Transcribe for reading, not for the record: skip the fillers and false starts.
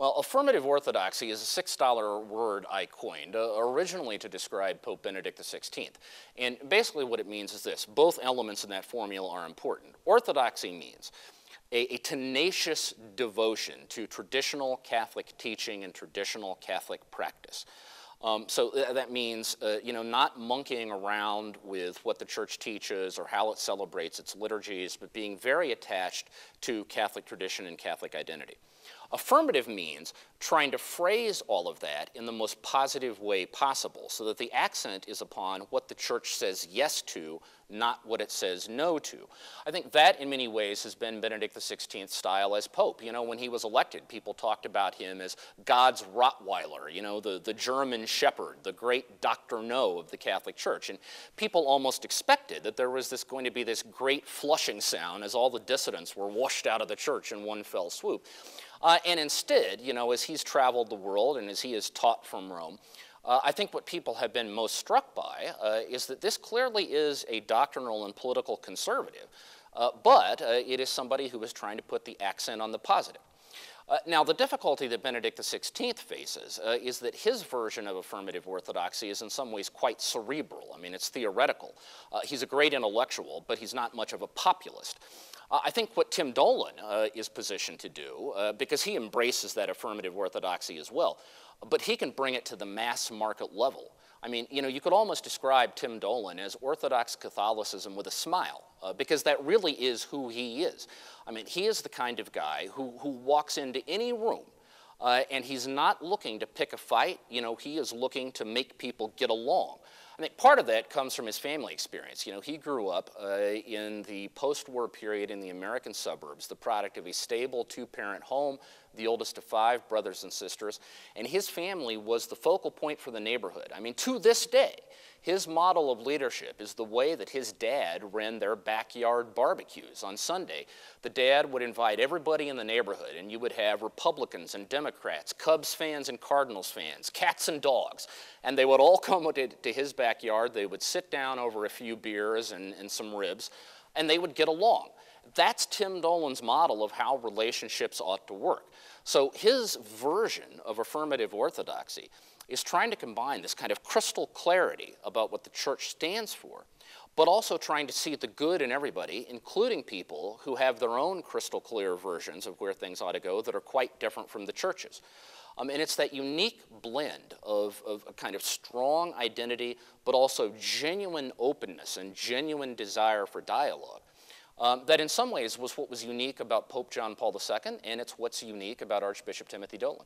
Well, affirmative orthodoxy is a $6 word I coined, originally to describe Pope Benedict XVI. And basically what it means is this: both elements in that formula are important. Orthodoxy means a tenacious devotion to traditional Catholic teaching and traditional Catholic practice. That means, not monkeying around with what the church teaches or how it celebrates its liturgies, but being very attached to Catholic tradition and Catholic identity. Affirmative means trying to phrase all of that in the most positive way possible so that the accent is upon what the church says yes to, not what it says no to. I think that in many ways has been Benedict XVI's style as Pope. You know, when he was elected, people talked about him as God's Rottweiler, the German Shepherd, the great Dr. No of the Catholic Church. And people almost expected that there was going to be this great flushing sound as all the dissidents were washed out of the church in one fell swoop. And instead, as he's traveled the world and as he has taught from Rome, I think what people have been most struck by is that this clearly is a doctrinal and political conservative, but it is somebody who is trying to put the accent on the positive. Now, the difficulty that Benedict XVI faces is that his version of affirmative orthodoxy is in some ways quite cerebral. I mean, it's theoretical. He's a great intellectual, but he's not much of a populist. I think what Tim Dolan is positioned to do, because he embraces that affirmative orthodoxy as well, but he can bring it to the mass market level. I mean, you could almost describe Tim Dolan as Orthodox Catholicism with a smile, because that really is who he is. I mean, he is the kind of guy who walks into any room, and he's not looking to pick a fight. He is looking to make people get along. I think part of that comes from his family experience. He grew up in the post-war period in the American suburbs, the product of a stable two-parent home, the oldest of 5 brothers and sisters, and his family was the focal point for the neighborhood. I mean, to this day, his model of leadership is the way that his dad ran their backyard barbecues on Sunday. The dad would invite everybody in the neighborhood, and you would have Republicans and Democrats, Cubs fans and Cardinals fans, cats and dogs, and they would all come to his backyard. They would sit down over a few beers and some ribs, and they would get along. That's Tim Dolan's model of how relationships ought to work. So his version of affirmative orthodoxy is trying to combine this kind of crystal clarity about what the church stands for, but also trying to see the good in everybody, including people who have their own crystal clear versions of where things ought to go that are quite different from the church's. And it's that unique blend of a kind of strong identity, but also genuine openness and genuine desire for dialogue. That in some ways was what was unique about Pope John Paul II, and it's what's unique about Archbishop Timothy Dolan.